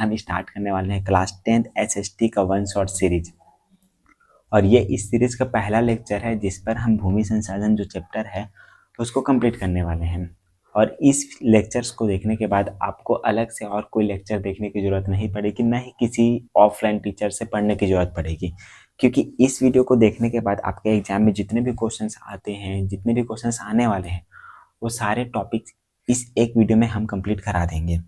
हम स्टार्ट करने वाले हैं क्लास 10th एसएसटी का वन शॉट सीरीज। और ये इस सीरीज का पहला लेक्चर है जिस पर हम भूमि संसाधन जो चैप्टर है उसको कंप्लीट करने वाले हैं। और इस लेक्चर्स को देखने के बाद आपको अलग से और कोई लेक्चर देखने की ज़रूरत नहीं पड़ेगी, ना ही किसी ऑफलाइन टीचर से पढ़ने की ज़रूरत पड़ेगी, क्योंकि इस वीडियो को देखने के बाद आपके एग्जाम में जितने भी क्वेश्चंस आते हैं, जितने भी क्वेश्चंस आने वाले हैं, वो सारे टॉपिक्स इस एक वीडियो में हम कंप्लीट करा देंगे।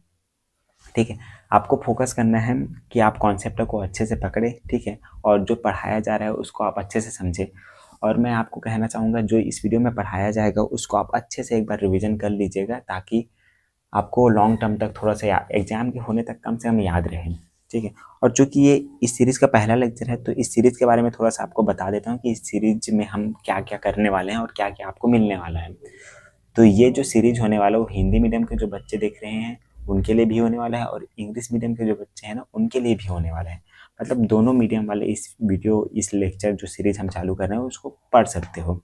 ठीक है, आपको फोकस करना है कि आप कॉन्सेप्ट को अच्छे से पकड़े, ठीक है, और जो पढ़ाया जा रहा है उसको आप अच्छे से समझें। और मैं आपको कहना चाहूँगा जो इस वीडियो में पढ़ाया जाएगा उसको आप अच्छे से एक बार रिवीजन कर लीजिएगा, ताकि आपको लॉन्ग टर्म तक थोड़ा सा एग्जाम के होने तक कम से कम याद रहे। ठीक है, और चूंकि ये इस सीरीज़ का पहला लेक्चर है तो इस सीरीज़ के बारे में थोड़ा सा आपको बता देता हूँ कि इस सीरीज में हम क्या क्या करने वाले हैं और क्या क्या आपको मिलने वाला है। तो ये जो सीरीज होने वाला है वो हिंदी मीडियम के जो बच्चे देख रहे हैं उनके लिए भी होने वाला है, और इंग्लिश मीडियम के जो बच्चे हैं ना उनके लिए भी होने वाला है। मतलब दोनों मीडियम वाले इस लेक्चर जो सीरीज हम चालू कर रहे हैं उसको पढ़ सकते हो।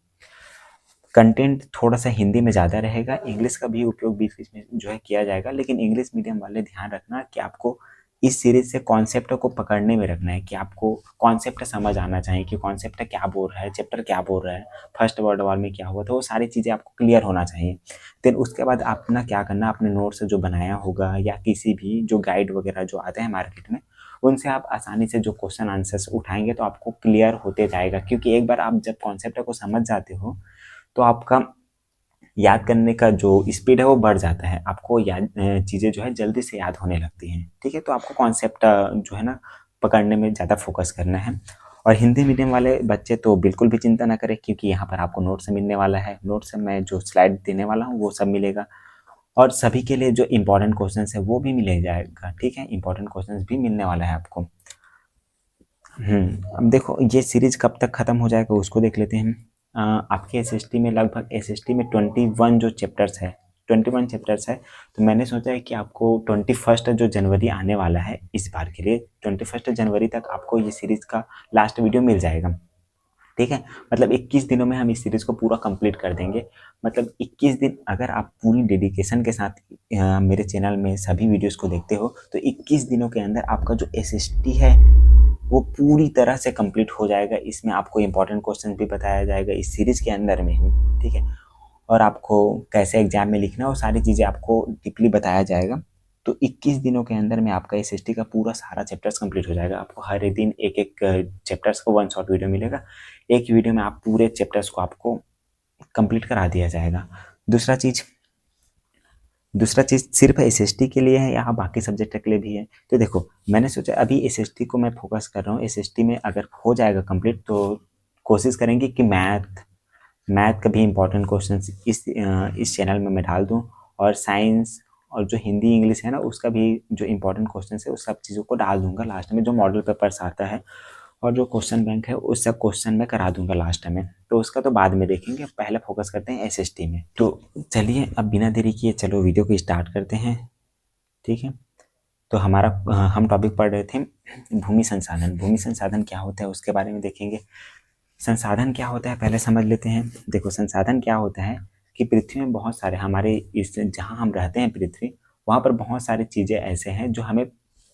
कंटेंट थोड़ा सा हिंदी में ज़्यादा रहेगा, इंग्लिश का भी उपयोग बीच बीच में जो है किया जाएगा, लेकिन इंग्लिश मीडियम वाले ध्यान रखना कि आपको इस सीरीज से कॉन्सेप्ट को पकड़ने में रखना है, कि आपको कॉन्सेप्ट समझ आना चाहिए कि कॉन्सेप्ट क्या बोल रहा है, चैप्टर क्या बोल रहा है, फर्स्ट वर्ल्ड वॉर में क्या हुआ था, वो सारी चीज़ें आपको क्लियर होना चाहिए। देन उसके बाद अपना क्या करना, अपने नोट्स जो बनाया होगा या किसी भी जो गाइड वगैरह जो आते हैं मार्केट में उनसे आप आसानी से जो क्वेश्चन आंसर्स उठाएंगे तो आपको क्लियर होते जाएगा, क्योंकि एक बार आप जब कॉन्सेप्ट को समझ जाते हो तो आपका याद करने का जो स्पीड है वो बढ़ जाता है, आपको याद चीज़ें जो है जल्दी से याद होने लगती हैं। ठीक है, तो आपको कॉन्सेप्ट जो है ना पकड़ने में ज़्यादा फोकस करना है। और हिंदी मीडियम वाले बच्चे तो बिल्कुल भी चिंता ना करें, क्योंकि यहाँ पर आपको नोट्स मिलने वाला है, नोट्स में जो स्लाइड देने वाला हूँ वो सब मिलेगा, और सभी के लिए जो इंपॉर्टेंट क्वेश्चन है वो भी मिल जाएगा। ठीक है, इंपॉर्टेंट क्वेश्चन भी मिलने वाला है आपको। अब देखो ये सीरीज कब तक खत्म हो जाएगा उसको देख लेते हैं। आपके एसएसटी में लगभग एसएसटी में 21 जो चैप्टर्स है, 21 चैप्टर्स है, तो मैंने सोचा है कि आपको 21 जो जनवरी आने वाला है इस बार के लिए 21 जनवरी तक आपको ये सीरीज का लास्ट वीडियो मिल जाएगा। ठीक है, मतलब 21 दिनों में हम इस सीरीज को पूरा कंप्लीट कर देंगे। मतलब 21 दिन अगर आप पूरी डेडिकेशन के साथ मेरे चैनल में सभी वीडियोस को देखते हो तो 21 दिनों के अंदर आपका जो एसएसटी है वो पूरी तरह से कंप्लीट हो जाएगा। इसमें आपको इंपॉर्टेंट क्वेश्चन भी बताया जाएगा इस सीरीज के अंदर में ही। ठीक है, और आपको कैसे एग्जाम में लिखना है वो सारी चीज़ें आपको डीपली बताया जाएगा। तो 21 दिनों के अंदर में आपका एसएसटी का पूरा सारा चैप्टर्स कंप्लीट हो जाएगा। आपको हर एक दिन एक एक चैप्टर्स को वन शॉट वीडियो मिलेगा, एक वीडियो में आप पूरे चैप्टर्स को आपको कंप्लीट करा दिया जाएगा। दूसरा चीज़ सिर्फ एसएसटी के लिए है या बाकी सब्जेक्ट के लिए भी है। तो देखो मैंने सोचा अभी एसएसटी को मैं फोकस कर रहा हूँ, एसएसटी में अगर हो जाएगा कंप्लीट तो कोशिश करेंगे कि मैथ का भी इम्पोर्टेंट क्वेश्चन इस चैनल में मैं डाल दूँ, और साइंस और जो हिंदी इंग्लिश है ना उसका भी जो इम्पोर्टेंट क्वेश्चन है उस सब चीज़ों को डाल दूंगा लास्ट में, जो मॉडल पेपर्स आता है और जो क्वेश्चन बैंक है उस सब क्वेश्चन में करा दूंगा लास्ट में। तो उसका तो बाद में देखेंगे, पहले फोकस करते हैं एसएसटी में। तो चलिए अब बिना देरी किए चलो वीडियो को स्टार्ट करते हैं। ठीक है, तो हम टॉपिक पढ़ रहे थे भूमि संसाधन। भूमि संसाधन क्या होता है उसके बारे में देखेंगे। संसाधन क्या होता है पहले समझ लेते हैं। देखो संसाधन क्या होता है कि पृथ्वी में बहुत सारे हमारे इस जहाँ हम रहते हैं पृथ्वी, वहाँ पर बहुत सारी चीज़ें ऐसे हैं जो हमें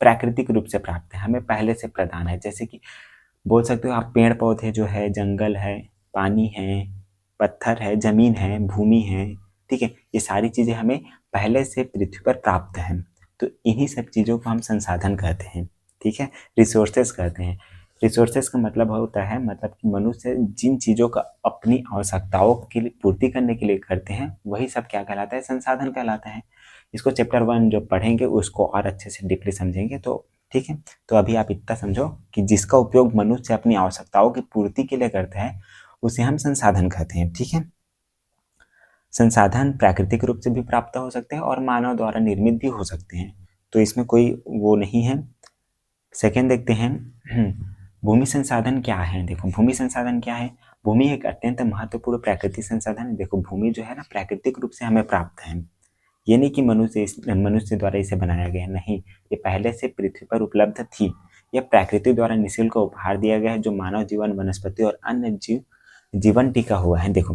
प्राकृतिक रूप से प्राप्त है, हमें पहले से प्रदान है। जैसे कि बोल सकते हो आप पेड़ पौधे जो है, जंगल है, पानी है, पत्थर है, जमीन है, भूमि है। ठीक है, ये सारी चीज़ें हमें पहले से पृथ्वी पर प्राप्त हैं। तो इन्हीं सब चीज़ों को हम संसाधन कहते हैं। ठीक है, रिसोर्सेस कहते हैं। रिसोर्सेस का मतलब होता है मतलब कि मनुष्य जिन चीज़ों का अपनी आवश्यकताओं के लिए पूर्ति करने के लिए करते हैं वही सब क्या कहलाता है, संसाधन कहलाता है। इसको चैप्टर 1 जो पढ़ेंगे उसको और अच्छे से डीपली समझेंगे। तो ठीक है, तो अभी आप इतना समझो कि जिसका उपयोग मनुष्य अपनी आवश्यकताओं की पूर्ति के लिए करता है उसे हम संसाधन कहते हैं। ठीक है, संसाधन प्राकृतिक रूप से भी प्राप्त हो सकते हैं और मानव द्वारा निर्मित भी हो सकते हैं, तो इसमें कोई वो नहीं है। सेकेंड देखते हैं भूमि संसाधन क्या है। देखो भूमि संसाधन क्या है, भूमि एक अत्यंत महत्वपूर्ण प्राकृतिक संसाधन है। देखो भूमि जो है ना प्राकृतिक रूप से हमें प्राप्त है, ये नहीं कि मनुष्य द्वारा इसे बनाया गया, नहीं, ये पहले से पृथ्वी पर उपलब्ध थी। यह प्रकृति द्वारा निःशुल्क उपहार दिया गया है जो मानव जीवन, वनस्पति और अन्य जीवन टिका हुआ है। देखो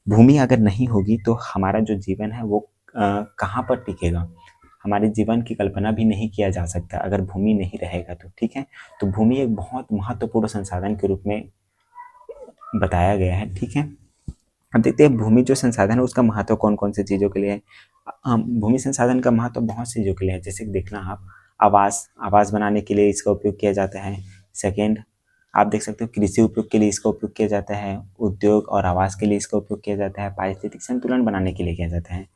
भूमि अगर नहीं होगी तो हमारा जो जीवन है वो कहाँ पर टिकेगा। हमारे जीवन की कल्पना भी नहीं किया जा सकता अगर भूमि नहीं रहेगा तो। ठीक है, तो भूमि एक बहुत महत्वपूर्ण संसाधन के रूप में बताया गया है। ठीक है, अब देखते हैं भूमि जो संसाधन है उसका महत्व कौन कौन सी चीज़ों के लिए है। भूमि संसाधन का महत्व बहुत सी चीज़ों के लिए है, जैसे कि देखना आप, आवास आवास बनाने के लिए इसका उपयोग किया जाता है। सेकेंड, आप देख सकते हो कृषि उपयोग के लिए इसका उपयोग किया जाता है। उद्योग और आवास के लिए इसका उपयोग किया जाता है। पारिस्थितिक संतुलन बनाने के लिए किया जाता है।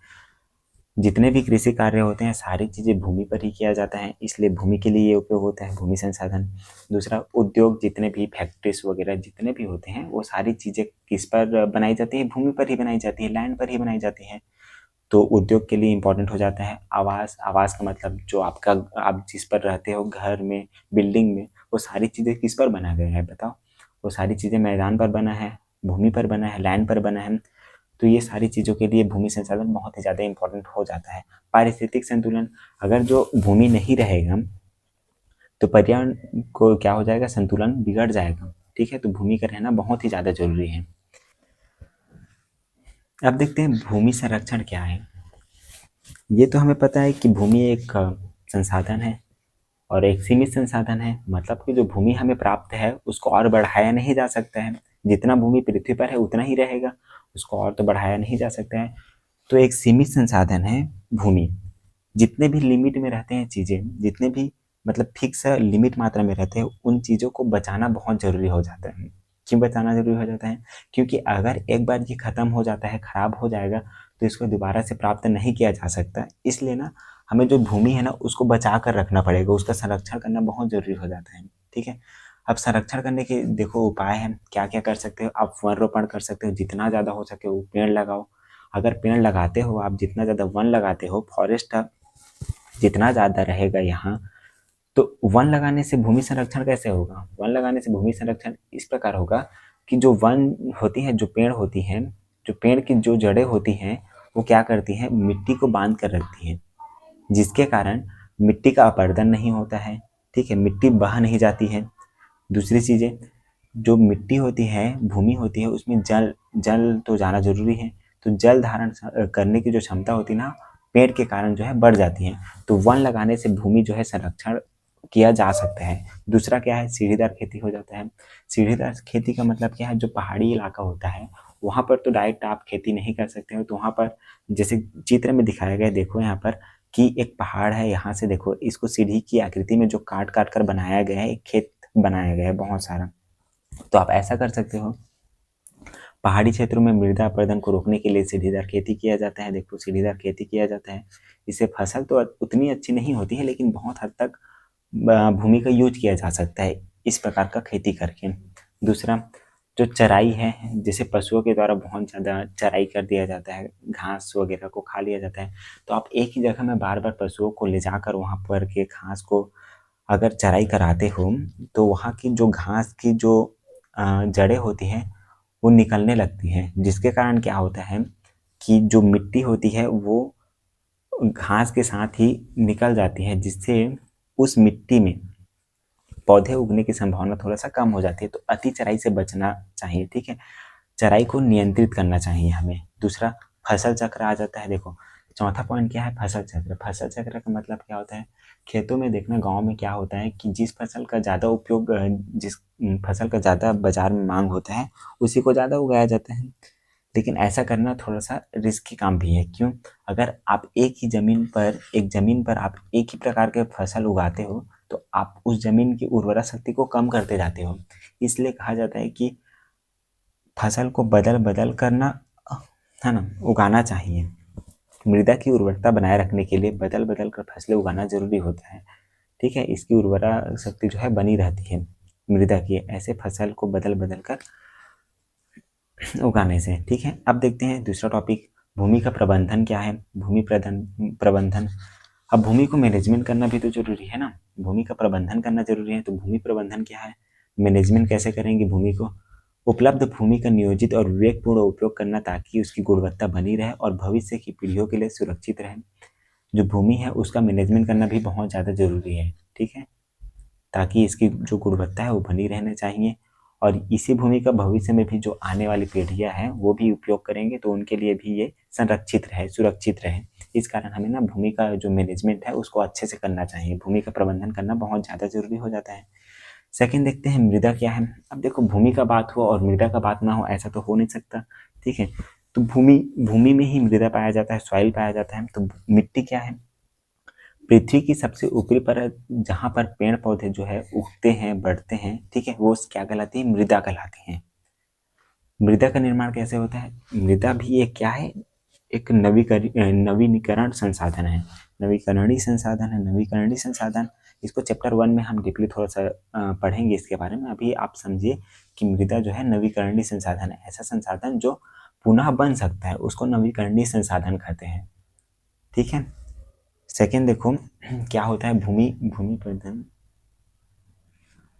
जितने भी कृषि कार्य होते हैं सारी चीज़ें भूमि पर ही किया जाता है, इसलिए भूमि के लिए ये उपयोग होता है, भूमि संसाधन। दूसरा, उद्योग, जितने भी फैक्ट्रीज वगैरह जितने भी होते हैं वो सारी चीज़ें किस पर बनाई जाती है, भूमि पर ही बनाई जाती है, लैंड पर ही बनाई जाती है, तो उद्योग के लिए इम्पोर्टेंट हो जाता है। आवास, आवास का मतलब जो आपका, आप जिस पर रहते हो, घर में, बिल्डिंग में, वो सारी चीज़ें किस पर बना गया है बताओ। वो सारी चीज़ें मैदान पर बना है, भूमि पर बना है, लैंड पर बना है, तो ये सारी चीज़ों के लिए भूमि संसाधन बहुत ही ज़्यादा इंपॉर्टेंट हो जाता है। पारिस्थितिक संतुलन, अगर जो भूमि नहीं रहेगा तो पर्यावरण को क्या हो जाएगा, संतुलन बिगड़ जाएगा। ठीक है, तो भूमि का रहना बहुत ही ज़्यादा जरूरी है। अब देखते हैं भूमि संरक्षण क्या है। ये तो हमें पता है कि भूमि एक संसाधन है और एक सीमित संसाधन है, मतलब कि जो भूमि हमें प्राप्त है उसको और बढ़ाया नहीं जा सकता है। जितना भूमि पृथ्वी पर है उतना ही रहेगा, उसको और तो बढ़ाया नहीं जा सकता है। तो एक सीमित संसाधन है भूमि। जितने भी लिमिट में रहते हैं चीज़ें, जितने भी मतलब फिक्स लिमिट मात्रा में रहते हैं, उन चीज़ों को बचाना बहुत ज़रूरी हो जाता है। क्यों बचाना ज़रूरी हो जाता है? क्योंकि अगर एक बार ये ख़त्म हो जाता है, ख़राब हो जाएगा, तो इसको दोबारा से प्राप्त नहीं किया जा सकता। इसलिए ना हमें जो भूमि है ना उसको बचा कर रखना पड़ेगा, उसका संरक्षण करना बहुत ज़रूरी हो जाता है। ठीक है, अब संरक्षण करने के देखो उपाय हैं, क्या क्या कर सकते हो आप। वन रोपण कर सकते हो, जितना ज़्यादा हो सके वो पेड़ लगाओ। अगर पेड़ लगाते हो आप, जितना ज़्यादा वन लगाते हो, फॉरेस्ट जितना ज़्यादा रहेगा यहाँ, तो वन लगाने से भूमि संरक्षण कैसे होगा? वन लगाने से भूमि संरक्षण इस प्रकार होगा कि जो वन होती है, जो पेड़ होती हैं, जो पेड़ की जो जड़ें होती हैं, वो क्या करती हैं, मिट्टी को बांध कर रखती हैं, जिसके कारण मिट्टी का अपरदन नहीं होता है। ठीक है, मिट्टी बह नहीं जाती है। दूसरी चीज़ें, जो मिट्टी होती है, भूमि होती है, उसमें जल जल तो जाना जरूरी है, तो जल धारण करने की जो क्षमता होती है ना, पेड़ के कारण जो है बढ़ जाती है। तो वन लगाने से भूमि जो है संरक्षण किया जा सकता है। दूसरा क्या है, सीढ़ीदार खेती हो जाता है। सीढ़ीदार खेती का मतलब क्या है, जो पहाड़ी इलाका होता है वहाँ पर तो डायरेक्ट आप खेती नहीं कर सकते हो, तो वहाँ पर जैसे चित्र में दिखाया गया, देखो यहाँ पर कि एक पहाड़ है, यहाँ से देखो इसको सीढ़ी की आकृति में जो काट काट कर बनाया गया है, एक खेत बनाया गया है बहुत सारा। तो आप ऐसा कर सकते हो, पहाड़ी क्षेत्रों में मृदा अपरदन को रोकने के लिए सीढ़ीदार खेती किया जाता है। देखो सीढ़ीदार खेती किया जाता है, इससे फसल तो उतनी अच्छी नहीं होती है, लेकिन बहुत हद तक भूमि का यूज किया जा सकता है इस प्रकार का खेती करके। दूसरा, जो चराई है, जैसे पशुओं के द्वारा बहुत ज़्यादा चराई कर दिया जाता है, घास वगैरह को खा लिया जाता है, तो आप एक ही जगह में बार बार पशुओं को ले जाकर वहाँ पर के घास को अगर चराई कराते हो, तो वहाँ की जो घास की जो जड़ें होती हैं वो निकलने लगती हैं, जिसके कारण क्या होता है कि जो मिट्टी होती है वो घास के साथ ही निकल जाती है, जिससे उस मिट्टी में पौधे उगने की संभावना थोड़ा सा कम हो जाती है। तो अति चराई से बचना चाहिए। ठीक है, चराई को नियंत्रित करना चाहिए हमें। दूसरा, फसल चक्र आ जाता है। देखो चौथा पॉइंट क्या है, फसल चक्र। फसल चक्र का मतलब क्या होता है, खेतों में देखना, गांव में क्या होता है कि जिस फसल का ज़्यादा उपयोग, जिस फसल का ज़्यादा बाजार में मांग होता है उसी को ज़्यादा उगाया जाता है। लेकिन ऐसा करना थोड़ा सा रिस्की काम भी है। क्यों? अगर आप एक ज़मीन पर आप एक ही प्रकार के फसल उगाते हो तो आप उस ज़मीन की उर्वरा शक्ति को कम करते जाते हो। इसलिए कहा जाता है कि फसल को बदल बदल करना, है ना, उगाना चाहिए। मृदा की उर्वरता बनाए रखने के लिए बदल बदल कर फसलें उगाना जरूरी होता है। ठीक है, इसकी उर्वरा शक्ति जो है बनी रहती है मृदा की, ऐसे फसल को बदल बदल कर उगाने से। ठीक है, अब देखते हैं दूसरा टॉपिक, भूमि का प्रबंधन क्या है। भूमि प्रबंधन, अब भूमि को मैनेजमेंट करना भी तो जरूरी है ना, भूमि का प्रबंधन करना जरूरी है। तो भूमि प्रबंधन क्या है, मैनेजमेंट कैसे करेंगे भूमि को, उपलब्ध भूमि का नियोजित और विवेकपूर्ण उपयोग करना ताकि उसकी गुणवत्ता बनी रहे और भविष्य की पीढ़ियों के लिए सुरक्षित रहे। जो भूमि है उसका मैनेजमेंट करना भी बहुत ज़्यादा जरूरी है। ठीक है, ताकि इसकी जो गुणवत्ता है वो बनी रहना चाहिए और इसी भूमि का भविष्य में भी जो आने वाली पीढ़ियां हैं वो भी उपयोग करेंगे, तो उनके लिए भी ये संरक्षित रहे, सुरक्षित रहे। इस कारण हमें ना भूमि का जो मैनेजमेंट है उसको अच्छे से करना चाहिए, भूमि का प्रबंधन करना बहुत ज़्यादा जरूरी हो जाता है। सेकंड देखते हैं मृदा क्या है। अब देखो भूमि का बात हो और मृदा का बात ना हो, ऐसा तो हो नहीं सकता, ठीक है। तो भूमि भूमि में ही मृदा पाया जाता है, सॉइल पाया जाता है। तो मिट्टी क्या है? पृथ्वी की सबसे ऊपरी परत जहाँ पर पेड़ पौधे जो है उगते हैं, बढ़ते हैं, ठीक है, वो क्या कहलाती है? मृदा कहलाती है। मृदा का निर्माण कैसे होता है? मृदा भी एक क्या है? एक नवीनीकरण संसाधन है। नवीकरणीय संसाधन है, नवीकरणीय संसाधन। इसको चैप्टर 1 में हम डीपली थोड़ा सा पढ़ेंगे इसके बारे में। अभी आप समझिए कि मृदा जो है नवीकरणीय संसाधन है, ऐसा संसाधन जो पुनः बन सकता है, उसको नवीकरणीय संसाधन कहते हैं, ठीक है। सेकेंड देखो क्या होता है भूमि भूमि प्रबंधन।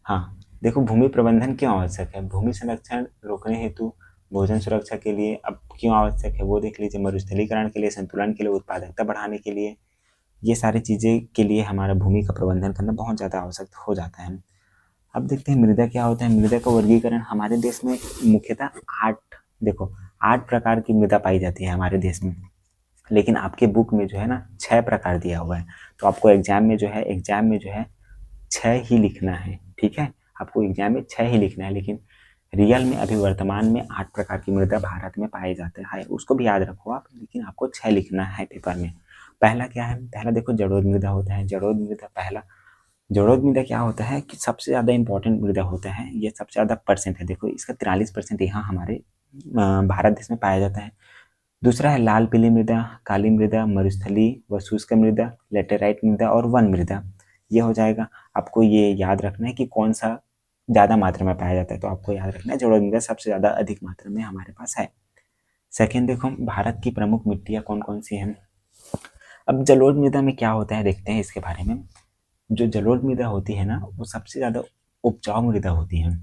हाँ, देखो भूमि प्रबंधन क्यों आवश्यक है? भूमि संरक्षण रोकने हेतु, भोजन सुरक्षा के लिए। अब क्यों आवश्यक है वो देख लीजिए। मरुस्थलीकरण के लिए, संतुलन के लिए, उत्पादकता बढ़ाने के लिए, ये सारी चीज़ें के लिए हमारा भूमि का प्रबंधन करना बहुत ज़्यादा आवश्यक हो जाता है। अब देखते हैं मृदा क्या होता है। मृदा का वर्गीकरण हमारे देश में मुख्यतः 8, देखो 8 प्रकार की मृदा पाई जाती है हमारे देश में, लेकिन आपके बुक में जो है ना 6 प्रकार दिया हुआ है। तो आपको एग्जाम में जो है 6 ही लिखना है, ठीक है। आपको एग्जाम में 6 ही लिखना है, लेकिन रियल में अभी वर्तमान में 8 प्रकार की मृदा भारत में पाए जाते हैं, उसको भी याद रखो आप, लेकिन आपको 6 लिखना है पेपर में। पहला क्या है? पहला देखो जड़ोद मृदा होता है। जड़ोद मृदा पहला। जड़ोद मृदा क्या होता है कि सबसे ज़्यादा इंपॉर्टेंट मृदा होता है, ये सबसे ज़्यादा परसेंट है, देखो इसका 43% यहाँ हमारे भारत देश में पाया जाता है। दूसरा है लाल पीली मृदा, काली मृदा, मरुस्थली व शुष्क मृदा, लेटेराइट मृदा और वन मृदा। ये हो जाएगा। आपको ये याद रखना है कि कौन सा ज़्यादा मात्रा में पाया जाता है, तो आपको याद रखना है जलोढ़ मृदा सबसे ज़्यादा अधिक मात्रा में हमारे पास है। सेकेंड देखो भारत की प्रमुख मिट्टियाँ कौन कौन सी हैं। अब जलोढ़ मृदा में क्या होता है देखते हैं इसके बारे में। जो जलोढ़ मृदा होती है ना वो सबसे ज़्यादा उपजाऊ मृदा होती है,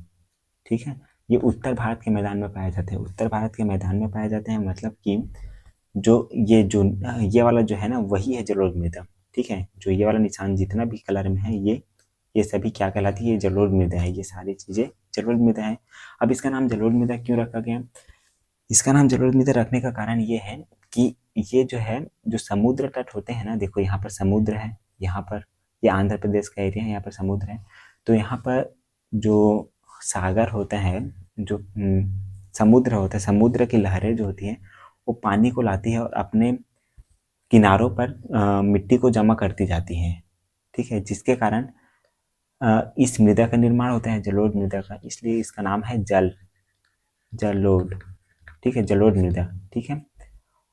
ठीक है। ये उत्तर भारत के मैदान में पाए जाते हैं। उत्तर भारत के मैदान में पाए जाते हैं मतलब कि ये वाला जो है ना वही है जलोढ़ मृदा, ठीक है। जो ये वाला निशान जितना भी कलर में है ये सभी क्या कहलाती है? ये जलोढ़ मृदा है। ये सारी चीज़ें जलोढ़ मृदा है। अब इसका नाम जलोढ़ मृदा क्यों रखा गया? इसका नाम जलोढ़ मृदा रखने का कारण ये है कि ये जो है, जो समुद्र तट होते हैं ना, देखो यहाँ पर समुद्र है, यहाँ पर ये आंध्र प्रदेश का एरिया है, यहाँ पर समुद्र है। तो यहाँ पर जो सागर होता है, जो समुद्र होता है, समुद्र की लहरें जो होती हैं वो पानी को लाती है और अपने किनारों पर मिट्टी को जमा करती जाती हैं, ठीक है। जिसके कारण इस मृदा का निर्माण होता है, जलोढ़ मृदा का, इसलिए इसका नाम है जलोढ़, ठीक है, जलोढ़ मृदा, ठीक है।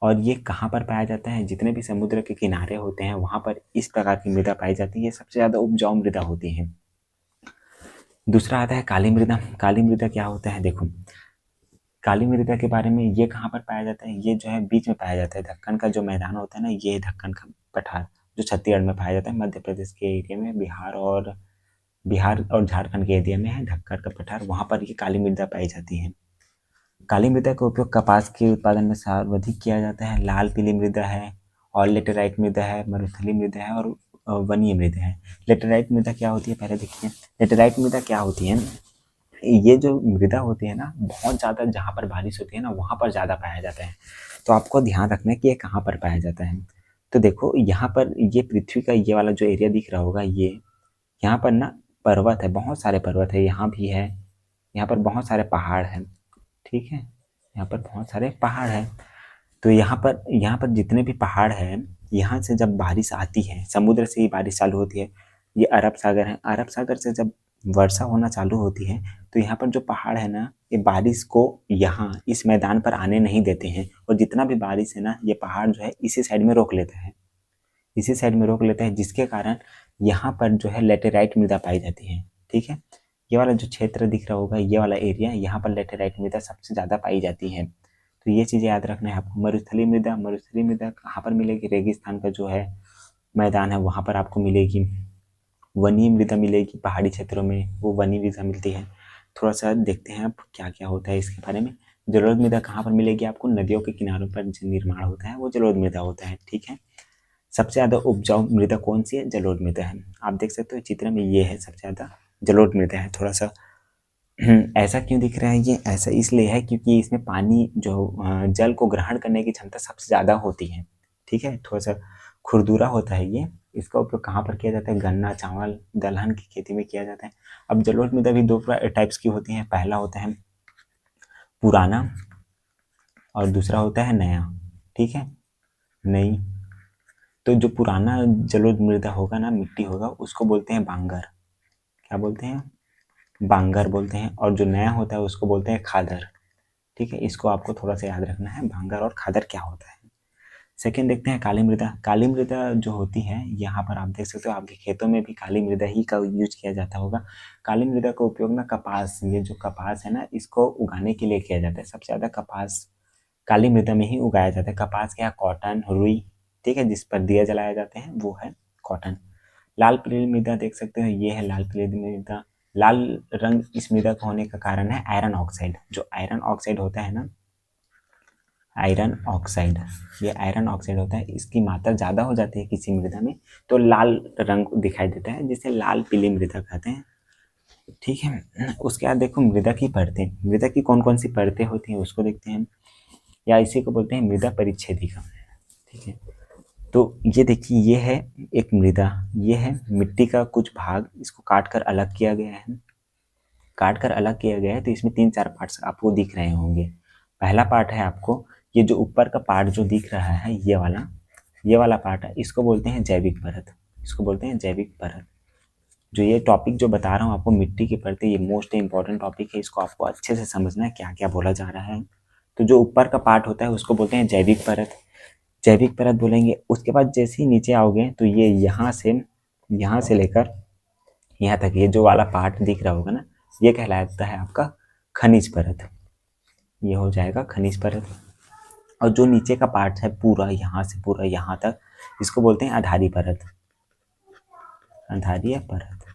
और ये कहाँ पर पाया जाता है? जितने भी समुद्र के किनारे होते हैं वहाँ पर इस प्रकार की मृदा पाई जाती है। ये सबसे ज़्यादा उपजाऊ मृदा होती है। दूसरा आता है काली मृदा। काली मृदा क्या होता है देखो, काली मृदा के बारे में, ये कहाँ पर पाया जाता है? ये जो है बीच में पाया जाता है, दक्कन का जो मैदान होता है ना, ये दक्कन का पठार जो छत्तीसगढ़ में पाया जाता है, मध्य प्रदेश के एरिया में, बिहार और झारखंड के एरिया में है ढक्कर का पठार, वहाँ पर ये काली मृदा पाई जाती है। काली मृदा का उपयोग कपास के उत्पादन में सर्वाधिक किया जाता है। लाल पीली मृदा है और लेटेराइट मृदा है, मरुस्थली मृदा है और वनीय मृदा है। लेटेराइट मृदा क्या होती है पहले देखिए। लेटेराइट मृदा क्या होती है? ये जो मृदा होती है ना, बहुत ज़्यादा जहाँ पर बारिश होती है ना वहाँ पर ज़्यादा पाया जाता है। तो आपको ध्यान रखना है कि ये कहाँ पर पाया जाता है। तो देखो यहाँ पर ये पृथ्वी का ये वाला जो एरिया दिख रहा होगा, ये यहाँ पर ना पर्वत है, बहुत सारे पर्वत है, यहाँ भी है, यहाँ पर बहुत सारे पहाड़ हैं, ठीक है, यहाँ पर बहुत सारे पहाड़ हैं। तो यहाँ पर जितने भी पहाड़ हैं, यहाँ से जब बारिश आती है, समुद्र से ही बारिश चालू होती है। ये अरब सागर है, अरब सागर से जब वर्षा होना चालू होती है तो यहाँ पर जो पहाड़ है ना, ये बारिश को यहाँ इस मैदान पर आने नहीं देते हैं, और जितना भी बारिश है ना ये पहाड़ जो है इसी साइड में रोक लेता है, इसी साइड में रोक लेता है, जिसके कारण यहाँ पर जो है लेटेराइट मृदा पाई जाती है, ठीक है। ये वाला जो क्षेत्र दिख रहा होगा, ये वाला एरिया, यहाँ पर लेटेराइट मृदा सबसे ज़्यादा पाई जाती है। तो ये चीज़ें याद रखना है आपको। मरुस्थली मृदा कहाँ पर मिलेगी? रेगिस्तान का जो है मैदान है वहाँ पर आपको मिलेगी। वनीय मृदा मिलेगी पहाड़ी क्षेत्रों में, वो वनीय मृदा मिलती है। थोड़ा सा देखते हैं अब क्या क्या होता है इसके बारे में। जलोढ़ मृदा कहाँ पर मिलेगी आपको? नदियों के किनारों पर जो निर्माण होता है वो जलोढ़ मृदा होता है, ठीक है। सबसे ज़्यादा उपजाऊ मृदा कौन सी है? जलोढ़ मृदा है। आप देख सकते हो चित्र में, ये है सबसे ज़्यादा जलोढ़ मृदा है। थोड़ा सा ऐसा क्यों दिख रहा है? ये ऐसा इसलिए है क्योंकि इसमें पानी जो जल को ग्रहण करने की क्षमता सबसे ज़्यादा होती है। ठीक है, थोड़ा सा खुरदुरा होता है ये। इसका उपयोग कहाँ पर किया जाता है? गन्ना, चावल, दलहन की खेती में किया जाता है। अब जलोढ़ मृदा भी दो टाइप्स की होती है। पहला होता है पुराना और दूसरा होता है नया। ठीक है, नई। तो जो पुराना जलोढ़ मृदा होगा ना, मिट्टी होगा, उसको बोलते हैं बांगर। क्या बोलते हैं? बांगर बोलते हैं। और जो नया होता है उसको बोलते हैं खादर। ठीक है, इसको आपको थोड़ा सा याद रखना है, बांगर और खादर क्या होता है। सेकंड देखते हैं काली मृदा। काली मृदा जो होती है, यहाँ पर आप देख सकते हो आपके खेतों में भी काली मृदा ही का यूज किया जाता होगा। काली मृदा का उपयोग ना कपास, ये जो कपास है ना, इसको उगाने के लिए किया जाता है। सबसे ज़्यादा कपास काली मृदा में ही उगाया जाता है। कपास क्या? कॉटन, रुई। ठीक है, जिस पर दिया जलाए जाते हैं वो है कॉटन। लाल पीली मृदा देख सकते हो, ये है लाल पीली मृदा। लाल रंग इस मृदा का होने का कारण है आयरन ऑक्साइड। जो आयरन ऑक्साइड होता है ना, आयरन ऑक्साइड, ये आयरन ऑक्साइड होता है, इसकी मात्रा ज़्यादा हो जाती है किसी मृदा में तो लाल रंग दिखाई देता है, जिसे लाल पीली मृदा कहते हैं। ठीक है, उसके बाद देखो मृदा की परतें। मृदा की कौन कौन सी परतें होती हैं उसको देखते हैं, या इसी को बोलते हैं मृदा परिच्छेदिका। ठीक है, तो ये देखिए, ये है एक मृदा, ये है मिट्टी का कुछ भाग, इसको काट कर अलग किया गया है। काट कर अलग किया गया है तो इसमें 3-4 पार्ट्स आपको दिख रहे होंगे। पहला पार्ट है आपको ये जो ऊपर का पार्ट जो दिख रहा है, ये वाला पार्ट है, इसको बोलते हैं जैविक परत। इसको बोलते हैं जैविक परत। जो ये टॉपिक जो बता रहा हूँ आपको, मिट्टी की परतें, ये मोस्ट इंपॉर्टेंट टॉपिक है, इसको आपको अच्छे से समझना है क्या क्या बोला जा रहा है। तो जो ऊपर का पार्ट होता है उसको बोलते हैं जैविक परत। जैविक परत बोलेंगे। उसके बाद जैसे ही नीचे आओगे तो ये यहाँ से लेकर यहाँ तक ये जो वाला पार्ट दिख रहा होगा ना, ये कहलाता है आपका खनिज परत। ये हो जाएगा खनिज परत। और जो नीचे का पार्ट है पूरा यहाँ से पूरा यहाँ तक, इसको बोलते हैं आधारी परत। आधारीय परत।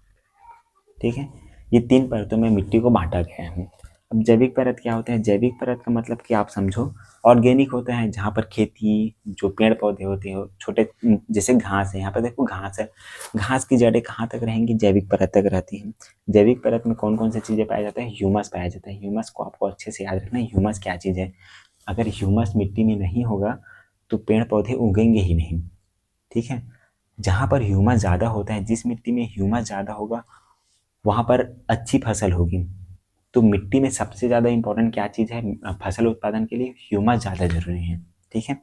ठीक है, ये 3 परतों में मिट्टी को बांटा गया है। अब जैविक परत क्या होता है? जैविक परत का मतलब कि आप समझो ऑर्गेनिक होता है, जहाँ पर खेती, जो पेड़ पौधे होते हैं छोटे, जैसे घास है, यहाँ पर देखो घास है, घास की जड़ें कहाँ तक रहेंगी? जैविक परत तक रहती हैं। जैविक परत में कौन कौन सी चीज़ें पाया जाता है? ह्यूमस पाया जाता है। ह्यूमस को आपको अच्छे से याद रखना है, ह्यूमस क्या चीज़ है। अगर ह्यूमस मिट्टी में नहीं होगा तो पेड़ पौधे उगेंगे ही नहीं। ठीक है, जहाँ पर ह्यूमस ज़्यादा होता है, जिस मिट्टी में ह्यूमस ज़्यादा होगा वहाँ पर अच्छी फसल होगी। तो मिट्टी में सबसे ज़्यादा इंपॉर्टेंट क्या चीज़ है फसल उत्पादन के लिए? ह्यूमस ज़्यादा जरूरी है। ठीक है,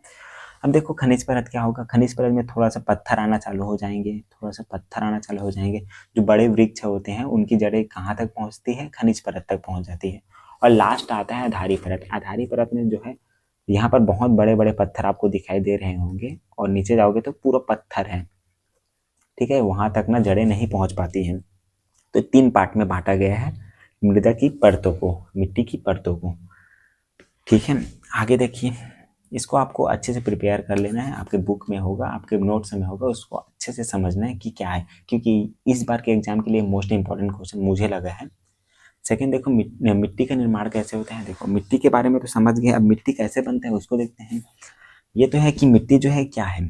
अब देखो खनिज परत क्या होगा। खनिज परत में थोड़ा सा पत्थर आना चालू हो जाएंगे, थोड़ा सा पत्थर आना चालू हो जाएंगे। जो बड़े वृक्ष होते हैं उनकी जड़ें कहाँ तक पहुँचती है? खनिज परत तक पहुँच जाती है। और लास्ट आता है आधारी परत। आधारी परत में जो है, यहाँ पर बहुत बड़े बड़े पत्थर आपको दिखाई दे रहे होंगे और नीचे जाओगे तो पूरा पत्थर है। ठीक है, वहाँ तक ना जड़ें नहीं पहुँच पाती हैं। तो 3 पार्ट में बांटा गया है मृदा की परतों को, मिट्टी की परतों को। ठीक है, आगे देखिए, इसको आपको अच्छे से प्रिपेयर कर लेना है। आपके बुक में होगा, आपके नोट्स में होगा, उसको अच्छे से समझना है कि क्या है, क्योंकि इस बार के एग्जाम के लिए मोस्ट इंपॉर्टेंट क्वेश्चन मुझे लगा है। सेकंड देखो, मिट्टी का निर्माण कैसे होता है। देखो मिट्टी के बारे में तो समझ गए, अब मिट्टी कैसे बनता है उसको देखते हैं। ये तो है कि मिट्टी जो है क्या है,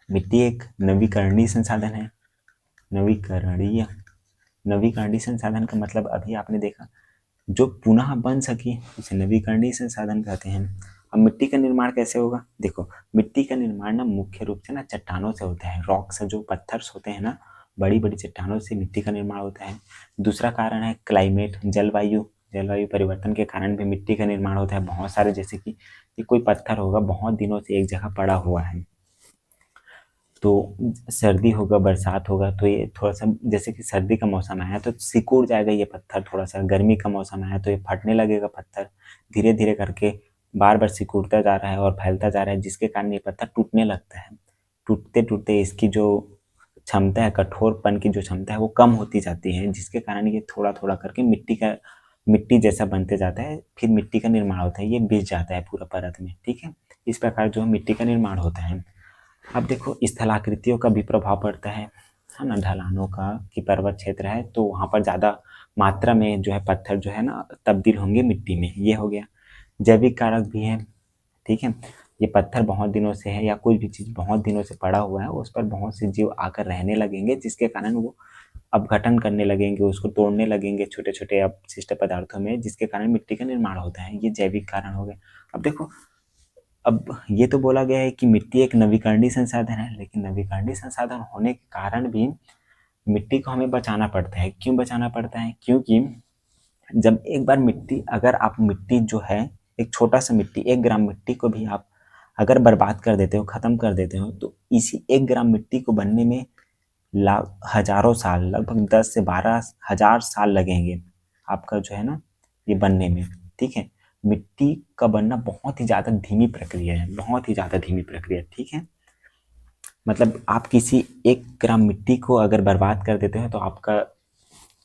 मिट्टी एक नवीकरणीय संसाधन है। नवीकरणीय नवीकरणीय संसाधन का मतलब अभी आपने देखा, जो पुनः बन सके उसे नवीकरणीय संसाधन कहते हैं। अब मिट्टी का निर्माण कैसे होगा? देखो मिट्टी का निर्माण ना मुख्य रूप से ना चट्टानों से होता है। रॉक से, जो पत्थर होते हैं ना, बड़ी बड़ी चट्टानों से मिट्टी का निर्माण होता है। दूसरा कारण है क्लाइमेट, जलवायु। जलवायु परिवर्तन के कारण भी मिट्टी का निर्माण होता है बहुत सारे। जैसे कि कोई पत्थर होगा बहुत दिनों से एक जगह पड़ा हुआ है, तो सर्दी होगा, बरसात होगा, तो ये थोड़ा सा, जैसे कि सर्दी का मौसम आया तो सिकुड़ जाएगा ये पत्थर। थोड़ा सा गर्मी का मौसम आया तो ये फटने लगेगा पत्थर। धीरे धीरे करके बार बार सिकुड़ता जा रहा है और फैलता जा रहा है, जिसके कारण ये पत्थर टूटने लगता है। टूटते टूटते इसकी जो क्षमता है, कठोरपन की जो क्षमता है वो कम होती जाती है, जिसके कारण ये थोड़ा थोड़ा करके मिट्टी जैसा बनते जाता है। फिर मिट्टी का निर्माण होता है, ये बिछ जाता है पूरा परत में। ठीक है, इस प्रकार जो मिट्टी का निर्माण होता है। अब देखो स्थलाकृतियों का भी प्रभाव पड़ता है ना, ढलानों का, कि पर्वत क्षेत्र है तो वहाँ पर ज़्यादा मात्रा में जो है पत्थर जो है ना तब्दील होंगे मिट्टी में। ये हो गया। जैविक कारक भी है। ठीक है, ये पत्थर बहुत दिनों से है या कोई भी चीज़ बहुत दिनों से पड़ा हुआ है, उस पर बहुत से जीव आकर रहने लगेंगे, जिसके कारण वो अपघटन करने लगेंगे, उसको तोड़ने लगेंगे छोटे छोटे अपशिष्ट पदार्थों में, जिसके कारण मिट्टी का निर्माण होता है। ये जैविक कारण हो गए। अब देखो, अब ये तो बोला गया है कि मिट्टी एक नवीकरणीय संसाधन है, लेकिन नवीकरणीय संसाधन होने के कारण भी मिट्टी को हमें बचाना पड़ता है। क्यों बचाना पड़ता है? क्योंकि जब एक बार मिट्टी, अगर आप मिट्टी जो है, एक छोटा सा मिट्टी, 1 ग्राम मिट्टी को भी आप अगर बर्बाद कर देते हो, खत्म कर देते हो, तो इसी 1 ग्राम मिट्टी को बनने में हजारों साल, लगभग 10 से 12 हजार साल लगेंगे आपका जो है ना ये बनने में। ठीक है, मिट्टी का बनना बहुत ही ज़्यादा धीमी प्रक्रिया है, बहुत ही ज़्यादा धीमी प्रक्रिया। ठीक है, मतलब आप किसी 1 ग्राम मिट्टी को अगर बर्बाद कर देते हो तो आपका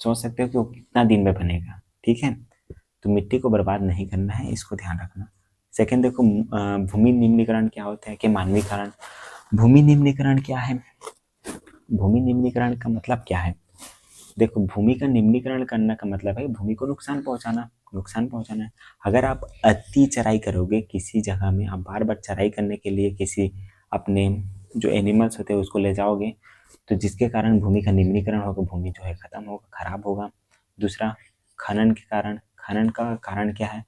सोच सकते हो कि वो कितना दिन में बनेगा। ठीक है, तो मिट्टी को बर्बाद नहीं करना है, इसको ध्यान रखना। सेकंड देखो, भूमि निम्नीकरण क्या होता है कि मानवीकरण। भूमि निम्नीकरण क्या है? भूमि निम्नीकरण का मतलब क्या है? देखो, भूमि का निम्नीकरण करने का मतलब है भूमि को नुकसान पहुंचाना, नुकसान पहुंचाना है। अगर आप अति चराई करोगे किसी जगह में, आप बार बार चराई करने के लिए किसी अपने जो एनिमल्स होते हैं उसको ले जाओगे, तो जिसके कारण भूमि का निम्नीकरण होगा, भूमि जो है खत्म होगा, खराब होगा। दूसरा, खनन के कारण। खनन का कारण क्या है?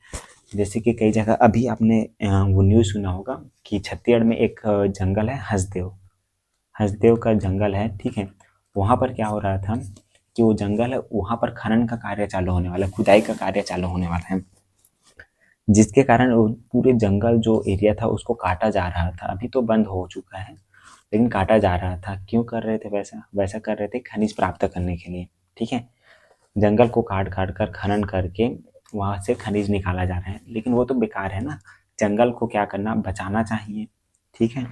जैसे कि कई जगह अभी आपने वो न्यूज़ सुना होगा कि छत्तीसगढ़ में एक जंगल है, हसदेव, हसदेव का जंगल है। ठीक है, वहाँ पर क्या हो रहा था कि वो जंगल है, वहाँ पर खनन का कार्य चालू होने वाला है, खुदाई का कार्य चालू होने वाला है, जिसके कारण वो पूरे जंगल जो एरिया था उसको काटा जा रहा था। अभी तो बंद हो चुका है, लेकिन काटा जा रहा था। क्यों कर रहे थे वैसा? वैसा कर रहे थे खनिज प्राप्त करने के लिए। ठीक है, जंगल को काट काट कर खनन करके वहाँ से खनिज निकाला जा रहा है, लेकिन वो तो बेकार है ना। जंगल को क्या करना, बचाना चाहिए। ठीक है,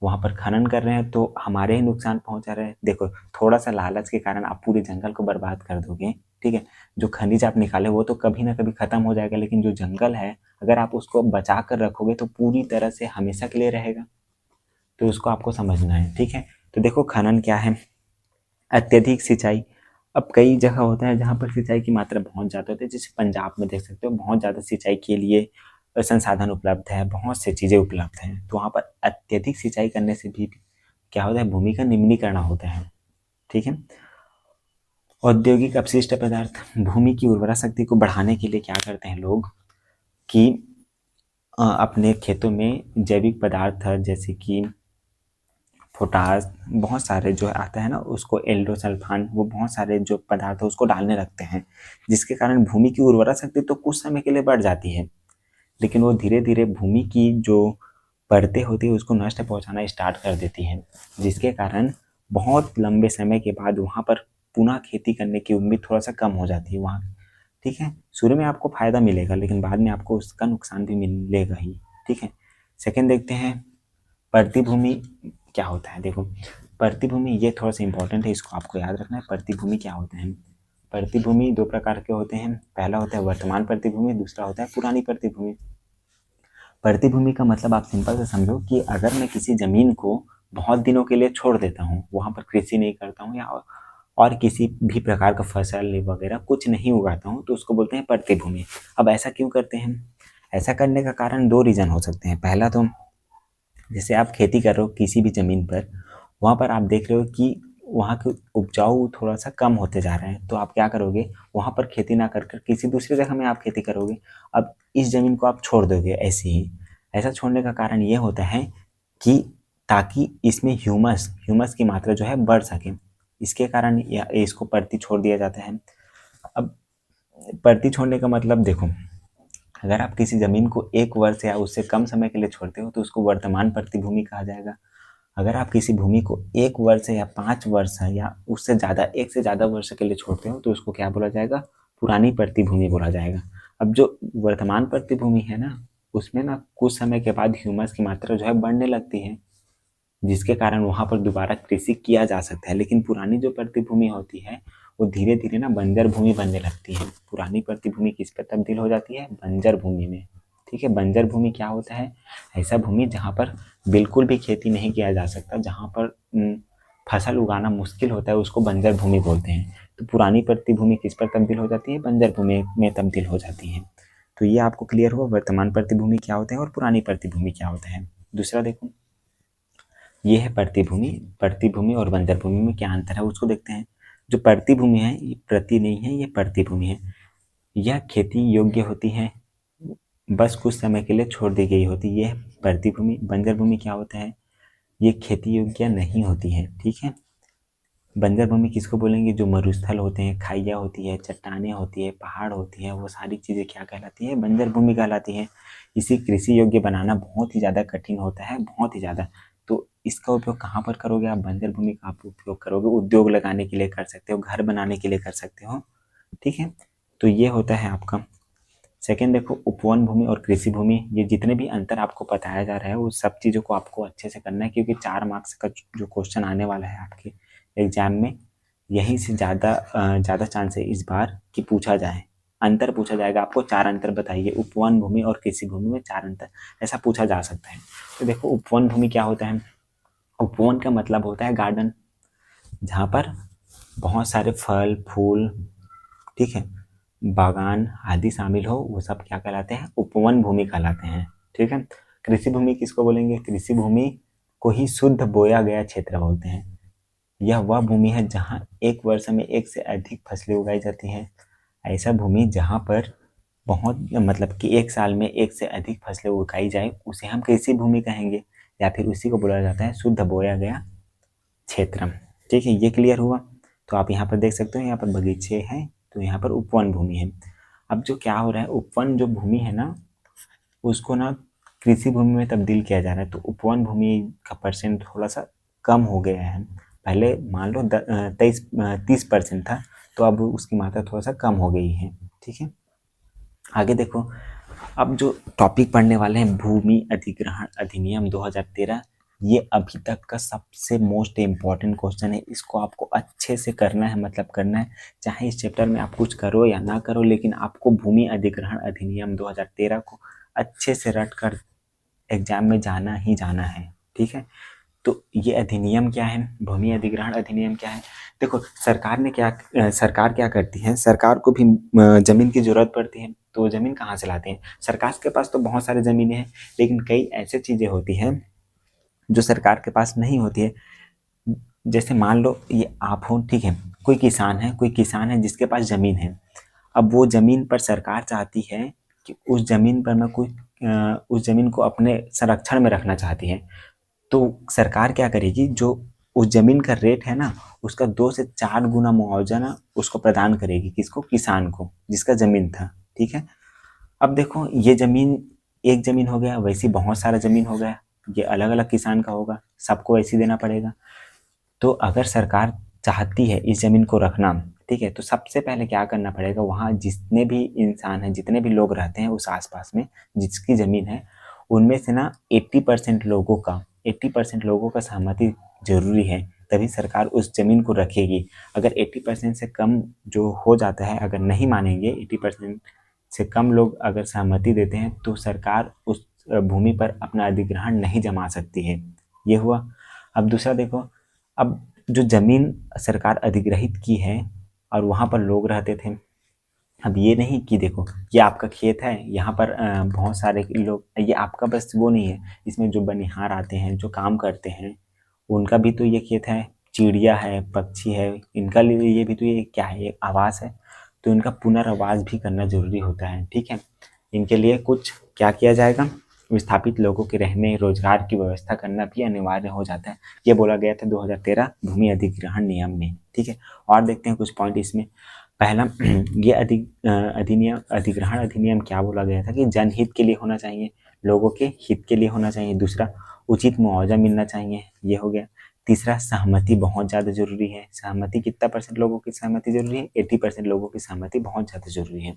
वहाँ पर खनन कर रहे हैं तो हमारे ही नुकसान पहुंचा रहे हैं। देखो, थोड़ा सा लालच के कारण आप पूरे जंगल को बर्बाद कर दोगे। ठीक है, जो खनिज आप निकाले वो तो कभी ना कभी खत्म हो जाएगा, लेकिन जो जंगल है अगर आप उसको बचा कर रखोगे तो पूरी तरह से हमेशा के लिए रहेगा। तो उसको आपको समझना है। ठीक है, तो देखो खनन क्या है, अत्यधिक सिंचाई। अब कई जगह होता है जहाँ पर सिंचाई की मात्रा बहुत ज़्यादा होती है, जैसे पंजाब में देख सकते हो बहुत ज़्यादा सिंचाई के लिए संसाधन उपलब्ध है, बहुत से चीज़ें उपलब्ध हैं। तो वहाँ पर अत्यधिक सिंचाई करने से भी क्या होता है, भूमि का निम्नीकरण होता है। ठीक है, औद्योगिक अपशिष्ट पदार्थ। भूमि की उर्वरा शक्ति को बढ़ाने के लिए क्या करते हैं लोग कि अपने खेतों में जैविक पदार्थ जैसे कि पोटास, बहुत सारे जो आता है ना उसको, एल्डोसल्फान, वो बहुत सारे जो पदार्थ है उसको डालने लगते हैं, जिसके कारण भूमि की उर्वरा शक्ति तो कुछ समय के लिए बढ़ जाती है, लेकिन वो धीरे धीरे भूमि की जो परतें होती है उसको नष्ट पहुंचाना स्टार्ट कर देती हैं, जिसके कारण बहुत लंबे समय के बाद वहाँ पर पुनः खेती करने की उम्मीद थोड़ा सा कम हो जाती है वहाँ। ठीक है, शुरू में आपको फायदा मिलेगा, लेकिन बाद में आपको उसका नुकसान भी मिलेगा ही। ठीक है, सेकंड देखते हैं प्रतिभूमि क्या होता है। देखो, प्रतिभूमि ये थोड़ा सा इंपॉर्टेंट है, इसको आपको याद रखना है। प्रतिभूमि क्या होते हैं? प्रतिभूमि 2 प्रकार के होते हैं। पहला होता है वर्तमान प्रतिभूमि, दूसरा होता है पुरानी प्रतिभूमि। प्रतिभूमि का मतलब आप सिंपल से समझो कि अगर मैं किसी जमीन को बहुत दिनों के लिए छोड़ देता हूँ, वहाँ पर कृषि नहीं करता हूँ, या और किसी भी प्रकार का फसल वगैरह कुछ नहीं उगाता हूँ, तो उसको बोलते हैं प्रतिभूमि। अब ऐसा क्यों करते हैं? ऐसा करने का कारण 2 रीज़न हो सकते हैं। पहला तो जैसे आप खेती कर रहे हो किसी भी ज़मीन पर, वहाँ पर आप देख रहे हो कि वहाँ के उपजाऊ थोड़ा सा कम होते जा रहे हैं, तो आप क्या करोगे, वहाँ पर खेती ना कर कर किसी दूसरी जगह में आप खेती करोगे। अब इस ज़मीन को आप छोड़ दोगे ऐसे ही। ऐसा छोड़ने का कारण ये होता है कि ताकि इसमें ह्यूमस ह्यूमस की मात्रा जो है बढ़ सके, इसके कारण इसको परती छोड़ दिया जाता है। अब परती छोड़ने का मतलब देखो, अगर आप किसी ज़मीन को 1 वर्ष या उससे कम समय के लिए छोड़ते हो तो उसको वर्तमान प्रतिभूमि कहा जाएगा। अगर आप किसी भूमि को 1 वर्ष या 5 वर्ष या उससे ज़्यादा, 1 से ज़्यादा वर्ष के लिए छोड़ते हो तो उसको क्या बोला जाएगा, पुरानी प्रतिभूमि बोला जाएगा। अब जो वर्तमान प्रतिभूमि है ना, उसमें ना कुछ समय के बाद ह्यूमस की मात्रा जो है बढ़ने लगती है, जिसके कारण वहाँ पर दोबारा कृषि किया जा सकता है। लेकिन पुरानी जो प्रतिभूमि होती है वो धीरे धीरे ना बंजर भूमि बनने लगती है। पुरानी प्रतिभूमि किस पर तब्दील हो जाती है, बंजर भूमि में। ठीक है, बंजर भूमि क्या होता है, ऐसा भूमि जहाँ पर बिल्कुल भी खेती नहीं किया जा सकता, जहाँ पर फसल उगाना मुश्किल होता है, उसको बंजर भूमि बोलते हैं। तो पुरानी प्रतिभूमि किस पर तब्दील हो जाती है, बंजर भूमि में तब्दील हो जाती है। तो ये आपको क्लियर हुआ वर्तमान प्रतिभूमि क्या होते हैं और पुरानी प्रतिभूमि क्या होता है। दूसरा देखो, ये है प्रतिभूमि। प्रतिभूमि और बंजर भूमि में क्या अंतर है उसको देखते हैं। जो पड़ती भूमि है, ये प्रति नहीं है, ये पड़ती भूमि है। यह खेती योग्य होती है, बस कुछ समय के लिए छोड़ दी गई होती है। यह पड़ती भूमि। बंजर भूमि क्या होता है? ये खेती योग्य नहीं होती है। ठीक है। बंजर भूमि किसको बोलेंगे? जो मरुस्थल होते हैं, खाइयाँ होती है, चट्टानें होती है, पहाड़ होती है, वो सारी चीज़ें क्या कहलाती है? बंजर भूमि कहलाती है। इसे कृषि योग्य बनाना बहुत ही ज़्यादा कठिन होता है, बहुत ही ज़्यादा। तो इसका उपयोग कहाँ पर करोगे आप? बंजर भूमि का आप उपयोग करोगे उद्योग लगाने के लिए कर सकते हो, घर बनाने के लिए कर सकते हो। ठीक है। तो ये होता है आपका। सेकेंड देखो, उपवन भूमि और कृषि भूमि। ये जितने भी अंतर आपको बताया जा रहा है वो सब चीज़ों को आपको अच्छे से करना है, क्योंकि 4 मार्क्स का जो क्वेश्चन आने वाला है आपके एग्जाम में, यहीं से ज़्यादा चांस है इस बार कि पूछा जाए। अंतर पूछा जाएगा आपको, 4 अंतर बताइए उपवन भूमि और कृषि भूमि में, 4 अंतर ऐसा पूछा जा सकता है। तो देखो, उपवन भूमि क्या होता है? उपवन का मतलब होता है गार्डन, जहाँ पर बहुत सारे फल फूल, ठीक है, बागान आदि शामिल हो, वो सब क्या कहलाते हैं? उपवन भूमि कहलाते हैं। ठीक है। कृषि भूमि किसको बोलेंगे? कृषि भूमि को ही शुद्ध बोया गया क्षेत्र बोलते हैं। यह वह भूमि है जहाँ एक वर्ष में एक से अधिक फसलें उगाई जाती हैं। ऐसा भूमि जहाँ पर बहुत मतलब कि एक साल में एक से अधिक फसलें उगाई जाए, उसे हम कृषि भूमि कहेंगे, या फिर उसी को बोला जाता है शुद्ध बोया गया क्षेत्र। ठीक है, ये क्लियर हुआ। तो आप यहाँ पर देख सकते हो, यहाँ पर बगीचे हैं, तो यहाँ पर उपवन भूमि है। अब जो क्या हो रहा है, उपवन जो भूमि है ना, उसको ना कृषि भूमि में तब्दील किया जा रहा है। तो उपवन भूमि का परसेंट थोड़ा सा कम हो गया है। पहले मान लो 30% था, तो अब उसकी मात्रा थोड़ा सा कम हो गई है। ठीक है। आगे देखो, अब जो टॉपिक पढ़ने वाले हैं, भूमि अधिग्रहण अधिनियम 2013, ये अभी तक का सबसे मोस्ट इम्पॉर्टेंट क्वेश्चन है। इसको आपको अच्छे से करना है, मतलब करना है, चाहे इस चैप्टर में आप कुछ करो या ना करो, लेकिन आपको भूमि अधिग्रहण अधिनियम 2013 को अच्छे से रट कर एग्जाम में जाना ही जाना है। ठीक है। तो ये अधिनियम क्या है? भूमि अधिग्रहण अधिनियम क्या है? देखो, सरकार क्या करती है? सरकार को भी जमीन की जरूरत पड़ती है, तो जमीन कहाँ से लाते हैं? सरकार के पास तो बहुत सारी जमीनें हैं, लेकिन कई ऐसी चीजें होती हैं जो सरकार के पास नहीं होती है। जैसे मान लो ये आप हो, ठीक है, कोई किसान है जिसके पास जमीन है। अब वो जमीन पर सरकार चाहती है कि उस जमीन पर मैं उस जमीन को अपने संरक्षण में रखना चाहती है। तो सरकार क्या करेगी, जो उस जमीन का रेट है ना, उसका 2 से 4 गुना मुआवजा ना उसको प्रदान करेगी। किसको? किसान को, जिसका जमीन था। ठीक है। अब देखो, ये जमीन एक जमीन हो गया, वैसी बहुत सारा जमीन हो गया, ये अलग अलग किसान का होगा, सबको ऐसे देना पड़ेगा। तो अगर सरकार चाहती है इस जमीन को रखना, ठीक है, तो सबसे पहले क्या करना पड़ेगा, वहाँ जितने भी इंसान हैं, जितने भी लोग रहते हैं उस आसपास में जिसकी जमीन है, उनमें से ना 80% लोगों का सहमति जरूरी है, तभी सरकार उस जमीन को रखेगी। अगर 80% से कम जो हो जाता है, अगर नहीं मानेंगे, 80% से कम लोग अगर सहमति देते हैं, तो सरकार उस भूमि पर अपना अधिग्रहण नहीं जमा सकती है। ये हुआ। अब दूसरा देखो, अब जो जमीन सरकार अधिग्रहित की है और वहाँ पर लोग रहते थे, अब ये नहीं कि देखो ये आपका खेत है, यहाँ पर बहुत सारे लोग, ये आपका बस वो नहीं है, इसमें जो बनिहार आते हैं, जो काम करते हैं, उनका भी तो ये खेत है, चिड़िया है, पक्षी है, इनका लिए ये भी तो ये क्या है, ये आवास है। तो इनका पुनर्वास भी करना जरूरी होता है। ठीक है। इनके लिए कुछ क्या किया जाएगा, विस्थापित लोगों के रहने रोजगार की व्यवस्था करना भी अनिवार्य हो जाता है। ये बोला गया था 2013 भूमि अधिग्रहण नियम में। ठीक है। और देखते हैं कुछ पॉइंट इसमें। पहला, ये अधिनियम अधिग्रहण अधिनियम क्या बोला गया था कि जनहित के लिए होना चाहिए, लोगों के हित के लिए होना चाहिए। दूसरा, उचित मुआवजा मिलना चाहिए, ये हो गया। तीसरा, सहमति बहुत ज़्यादा जरूरी है। सहमति कितना परसेंट लोगों की सहमति जरूरी है? 80% लोगों की सहमति बहुत ज़्यादा जरूरी है।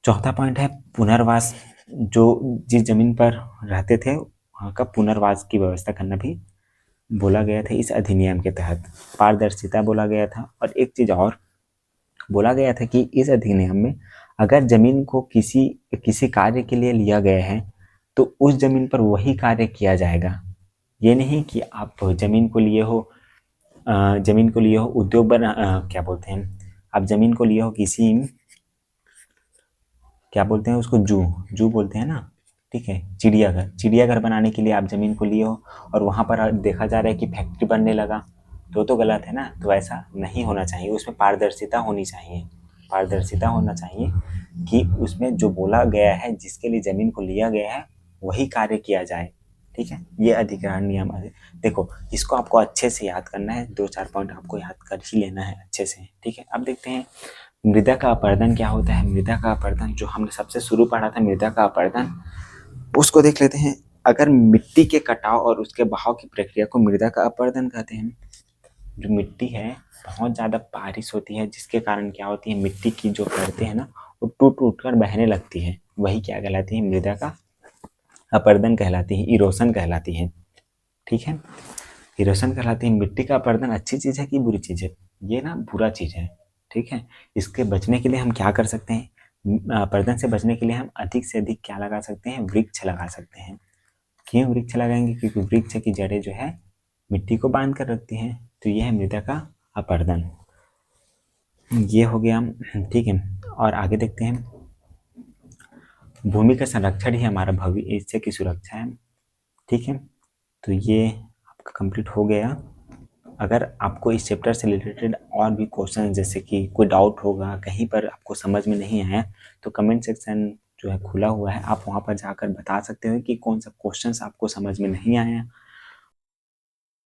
चौथा पॉइंट है पुनर्वास। जो जिस जमीन पर रहते थे वहाँ का पुनर्वास की व्यवस्था करना भी बोला गया था इस अधिनियम के तहत। पारदर्शिता बोला गया था। और एक चीज़ और बोला गया था कि इस अधिनियम में अगर जमीन को किसी किसी कार्य के लिए लिया गया है, तो उस जमीन पर वही कार्य किया जाएगा। ये नहीं कि आप जमीन को लिए हो उद्योग बना, क्या बोलते हैं, आप जमीन को लिए हो किसी, क्या बोलते हैं उसको, जू जू बोलते हैं ना, ठीक है, चिड़ियाघर बनाने के लिए आप जमीन को लिए हो, और वहाँ पर देखा जा रहा है कि फैक्ट्री बनने लगा, तो गलत है ना। तो ऐसा नहीं होना चाहिए, उसमें पारदर्शिता होनी चाहिए। पारदर्शिता होना चाहिए कि उसमें जो बोला गया है, जिसके लिए जमीन को लिया गया है, वही कार्य किया जाए। ठीक है, ये अधिग्रहण नियम है। देखो, इसको आपको अच्छे से याद करना है, 2-4 पॉइंट आपको याद कर ही लेना है अच्छे से। ठीक है, अब देखते हैं मृदा का अपरदन क्या होता है। मृदा का अपरदन जो हमने सबसे शुरू पढ़ा था, मृदा का अपरदन, उसको देख लेते हैं। अगर मिट्टी के कटाव और उसके बहाव की प्रक्रिया को मृदा का अपरदन कहते हैं। जो मिट्टी है, बहुत ज़्यादा बारिश होती है, जिसके कारण क्या होती है, मिट्टी की जो परतें हैं ना, वो टूट टूट कर बहने लगती है। वही क्या कहलाती है, मृदा का अपरदन कहलाती है, इरोशन कहलाती है। ठीक है, इरोशन कहलाती है। मिट्टी का अपरदन अच्छी चीज़ है कि बुरी चीज़ है? ये ना बुरा चीज़ है। ठीक है, इसके बचने के लिए हम क्या कर सकते हैं? अपरदन से बचने के लिए हम अधिक से अधिक क्या लगा सकते हैं? वृक्ष लगा सकते हैं। क्यों वृक्ष लगाएंगे? क्योंकि वृक्ष की जड़ें जो है मिट्टी को बांध कर रखती हैं। तो यह है मृदा का अपरदन। ये हो गया। ठीक है, और आगे देखते हैं। भूमि का संरक्षण ही हमारा भविष्य की सुरक्षा है। ठीक है, तो ये आपका कंप्लीट हो गया। अगर आपको इस चैप्टर से रिलेटेड और भी क्वेश्चन, जैसे कि कोई डाउट होगा, कहीं पर आपको समझ में नहीं आया, तो कमेंट सेक्शन जो है खुला हुआ है, आप वहाँ पर जाकर बता सकते हो कि कौन सा क्वेश्चन आपको समझ में नहीं आया,